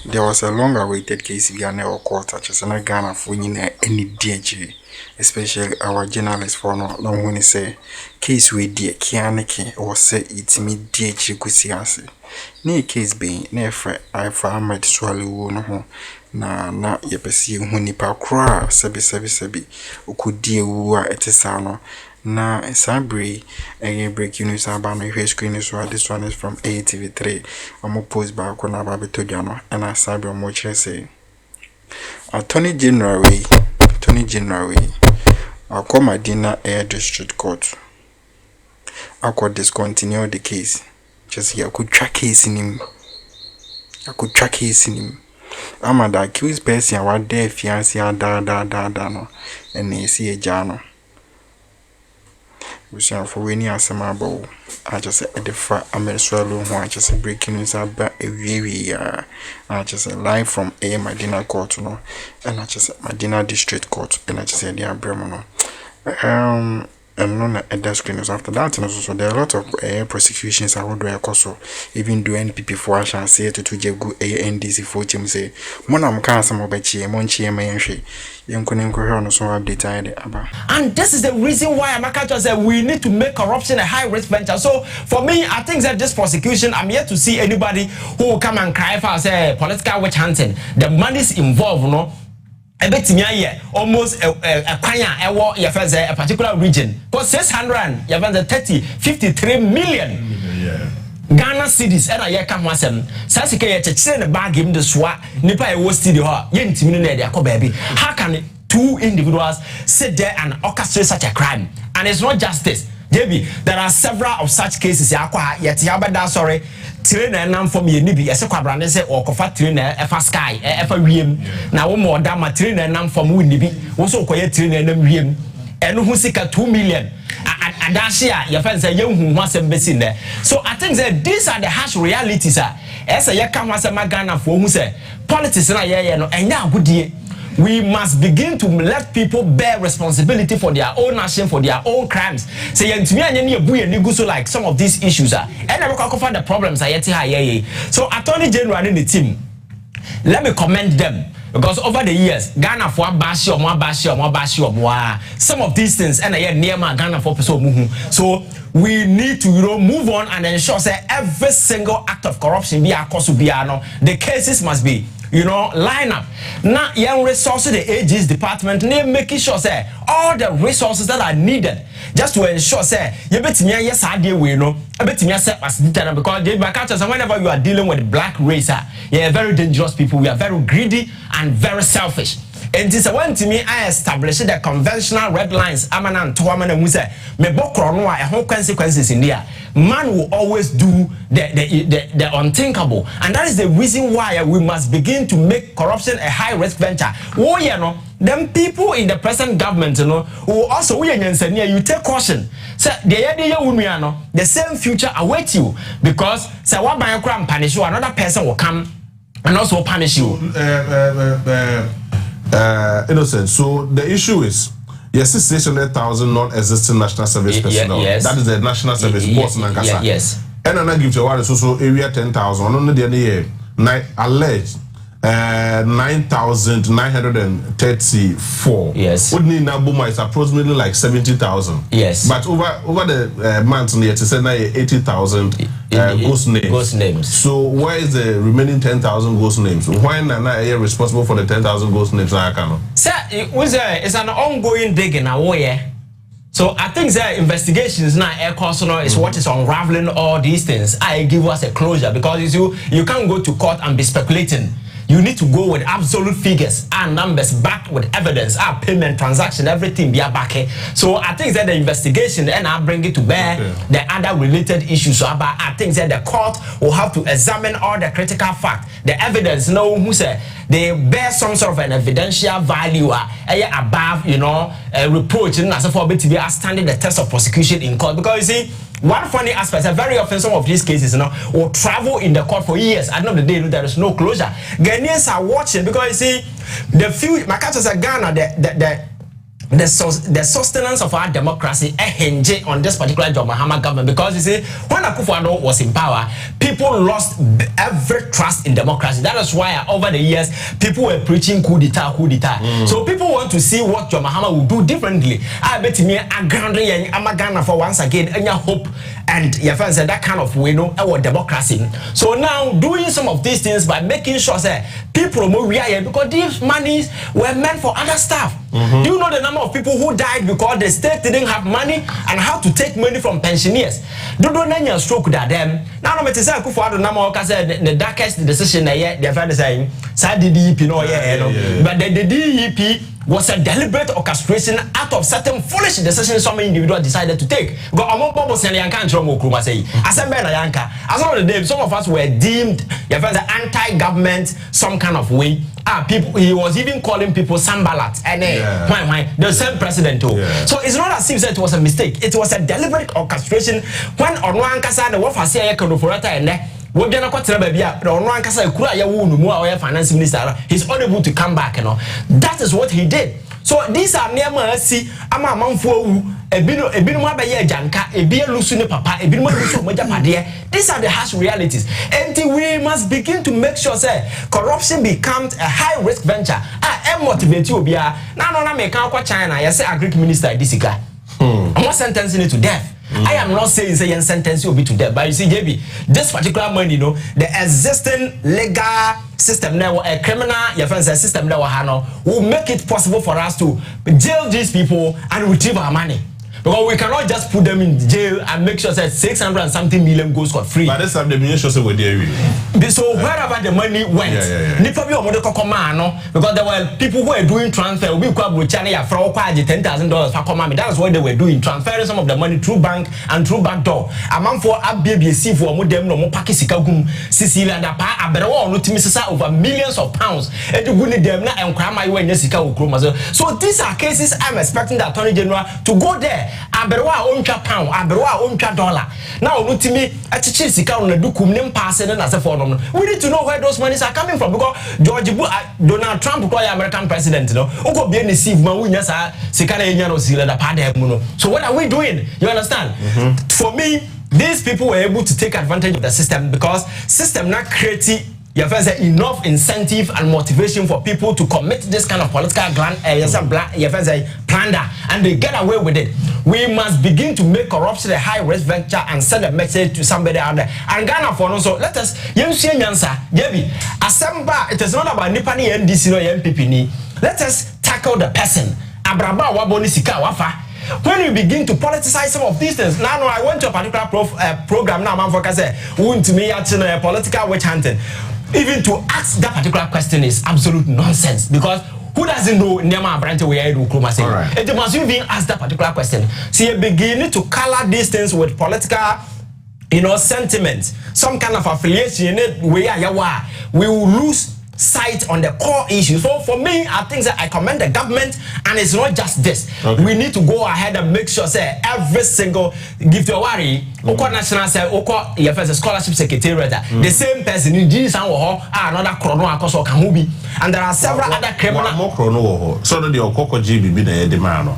there was a long-awaited case in Ghana or court, such as Ghana for any DG, especially our journalists for no when he say case with dear Kianiki or say it's me DG Kusiasi. Nay case being never I for Ahmed Suale no na yepesi hu nipa kra sebi could deal who etisano na sabri breaking news about my screen so this one is from ATV3 I'm post back on about Jano and I sabri much say Attorney General Akroma Madina Air District Court I could discontinue the case just here I could track case in him Ahmed accused person what their fiancé da no and they see a jano. We shall for winning as a marble. I just said the fact Ahmed Suale who I just breaking news about a very I just live from a Madina court no and I just Madina district court and I just said yeah Bremono. And none at the screeners after that, and also there are a lot of prosecutions I would do also even do NPP for us and say to go ANDC for Jim say, Monam cancer mobechi, Monchi, Mayanshi, young Kunin so update about. And this is the reason why Amaka said we need to make corruption a high risk venture. So for me, I think that this prosecution, I'm yet to see anybody who will come and cry for say political witch hunting. The money's involved, no. I bet almost a particular region. Because 600, 53 million Ghana cities and I come once and Sasika send a bag in the SWAT, Nipa was studio, baby. How can two individuals sit there and orchestrate such a crime? And it's not justice. JB, there are several of such cases. Sorry. Trainer nam for me nibi ese kwabrande se okofa trainer efa sky efa wiem na wo mo da ma trainer nam for mu nibi wo so koye trainer nam wiem eno hu sika 2 million adashi a ye fan say ye hu ho asem besi ne. So I think that these are the harsh realities ese ye ka ho asem Ghana for hu say politics na ye no enya agudie. We must begin to let people bear responsibility for their own action, for their own crimes. Say, so like some of these issues are, and I will find the problems. So, Attorney General in the team, let me commend them because over the years, Ghana for some of these things, and I near my Ghana for so we need to move on and ensure that every single act of corruption be a cause the cases must be line up. Now, young resources, the AG's department, making sure say all the resources that are needed just to ensure say you bet me yes I deal with I bet me as because whenever you are dealing with black race, you're very dangerous people. We are very greedy and very selfish. And this one to me, I established the conventional red lines. Amanan to Amana Musa, me bokrono a whole consequences in there. Man will always do the unthinkable, and that is the reason why we must begin to make corruption a high risk venture. Oh, them people in the present government, who also you take caution. So the same future awaits you because say what by a crime punish you, another person will come and also punish you. Innocent. So the issue is, yes, 600,000 non-existing national service personnel. Yes. That is the national service boss. Yes. And I give you also area 10,000. On the year, alleged 9,934. Yes. What need Nabuma is approximately like 70,000. Yes. But over the months, it's 80,000 ghost names. Ghost names. So where is the remaining 10,000 ghost names? Why not responsible for the 10,000 ghost names? Sir, it's an ongoing digging away. So I think the investigations now air course is what is unraveling all these things. I give us a closure because you can't go to court and be speculating. You need to go with absolute figures and numbers backed with evidence, payment, transaction, everything be back here. So I think that the investigation and I bring it to bear the other related issues. So I think that the court will have to examine all the critical facts, the evidence. Who say they bear some sort of an evidential value above, reproach and as a for to be standing the test of prosecution in court. Because you see, one funny aspect, very often some of these cases, will travel in the court for years. At the end of the day, there is no closure. Ghanaians are watching because you see, the few, my countries are Ghana, the sustenance of our democracy hinge on this particular John Mahama government, because you see, when Akufo-Addo was in power, people lost every trust in democracy. That is why over the years people were preaching coup d'etat. So people want to see what John Mahama will do differently. I bet me a grand Amagana for once again and your hope and your friends that kind of way our democracy. So now doing some of these things by making sure that people move here, because these monies were meant for other stuff. Do you know the number of people who died because the state didn't have money and how to take money from pensioners? Don't know stroke that them. Now no matter say Akufo-Addo number say the darkest decision they're trying to say DEP but the DEP was a deliberate orchestration out of certain foolish decisions some individual decided to take. Because among people saying yanka nchro Akroma say asembe na yanka. As one of the day some of us were deemed anti-government some kind of way. People, he was even calling people sambalat and the same president too. So it's not as if it was a mistake. It was a deliberate orchestration. When Onwan Kasa the Wafa say Konoforata and we gonna kwatira baby Onwan Kasa kura ya wunu mu a finance minister, he's unable to come back, That is what he did. So these are near see ama manfo ebinu ma baye janka ebi elusu ne papa ebinu ma elusu mo japade. These are the harsh realities, and we must begin to make sure say corruption becomes a high risk venture. Motivate you obia na make kwa China you say agric minister disika I'm not sentencing it to death. I am not saying say sentence will be to death, but you see JB, this particular money, the existing legal system now, a criminal system now will make it possible for us to jail these people and retrieve our money. Because we cannot just put them in jail and make sure that 600 and something million goes for free. But this time the million shows were there. So wherever the money went, because there were people who were doing transfer. We could $10,000 for command. That is what they were doing, transferring some of the money through bank and through back door. Among for BBC for them no more Pakistan, Sicily and over millions of pounds. And the winning them now and cry my way. So these are cases I'm expecting the Attorney General to go there. Aberwa oncha pound, aberwa oncha dollar. Now ultimately atichi sika on do kumnem pass and as a form. We need to know where those monies are coming from, because Donald Trump call American president, Oko be receive man we nyasa sika na enya no sila da pade mu. So what are we doing? You understand? For me, these people were able to take advantage of the system, because system not creating enough incentive and motivation for people to commit this kind of political plunder, and they get away with it. We must begin to make corruption a high risk venture and send a message to somebody out there. And Ghana for also, let us Asemba, it is not about Nipani NDC or MPP ni. Let us tackle the person. Abraba waboni sika wafa. When you begin to politicize some of these things, now I went to a particular program now, man, for say, to me, a political witch hunting. Even to ask that particular question is absolute nonsense, because who doesn't know Nema Branch where Akroma say? It must even ask that particular question. See, you begin to color these things with political, sentiments, some kind of affiliation. We will lose sight on the core issue. So for me, I think that I commend the government, and it's not just this. We need to go ahead and make sure say every single give to worry. National say scholarship secretariat. The same person in this another chrono and there are several other criminal so the Okoko GB be the demand.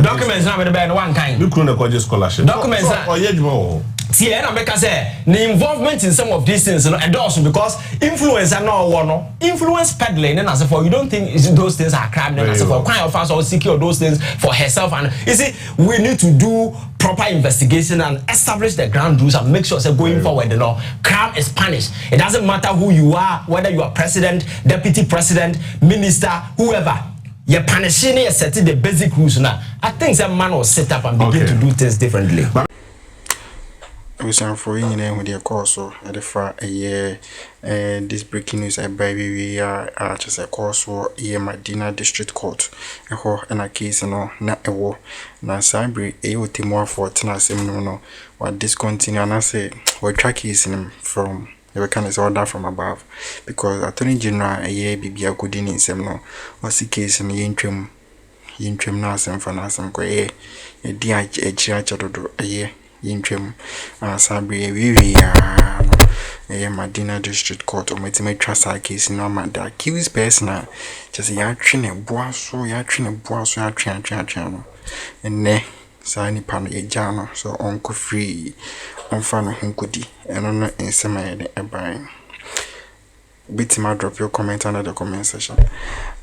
Documents now one kind. Scholarship documents see, and I say the involvement in some of these things, and also because influence are not one influence peddling, and as for you don't think those things are crime, and as for kind of us or secure those things for herself. And you see, we need to do proper investigation and establish the ground rules and make sure that going forward, crime is punished. It doesn't matter who you are, whether you are president, deputy president, minister, whoever. You're punishing, you're setting the basic rules now. I think some man will set up and begin to do things differently. We sound for you with your course, so at the far a year, this breaking news I baby we are just a course or Madina district court, and a case not a war. Now, Sabri, a would more for Tennessee, what discontinue, and I say, what track is in from the kind of order from above, because Attorney General a year be a good in some what's the case in the interim Nasem for Nasem, a DH a year. Interim Sabri we Madina District Court or Metima Trasa case no man the accused person just ya train a boaso and ne sani pan a jano so uncle free on fan hunkudi and on in semi a buying. Bitima drop your comment under the comment section.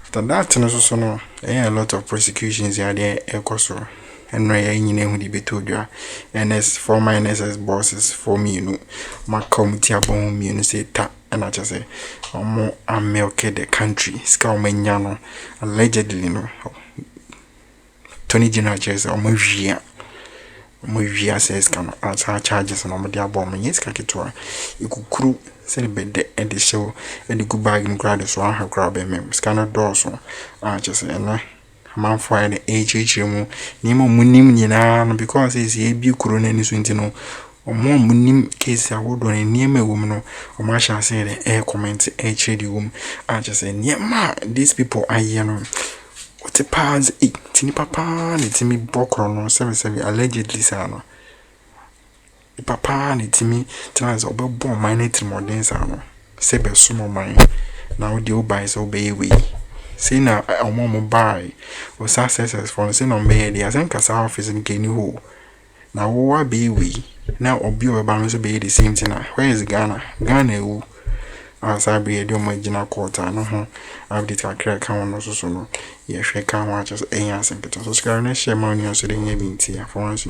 After that, also no, a lot of prosecutions here there ecoso. And I know who be told you. NS for my NSS bosses for me, you know, my committee abon me, you say ta, and I just say, more I'm okay the country, scout menyano, allegedly, no, 20 general chairs or movia says can answer charges and on the abom, yes, kakitoa, you could crew. Celebrate the end the show and the good bag in grad so I have grab a scanner door so just a man for the HH Nemo Munim Nina because it's a bu corona in Swintino or more Munim case I would on a near me woman or Masha say the air comment HD room. I just say, yeah, ma, these people are what the pads eat tinny papa, it's me bokron or 77 allegedly sano. Papa ni timi tans obebo mine ti modern sano sebe sumo mine now the buy so be we say na omo buy o successes for say no be the asen kasa office nke ni ho na wo be we na obi o ba so be the same thing na where is Ghana ewu asa be the original quarter no ho update akra kan no so no ye hwe kan ho just subscribe na share my news so dey nya bi ntia for once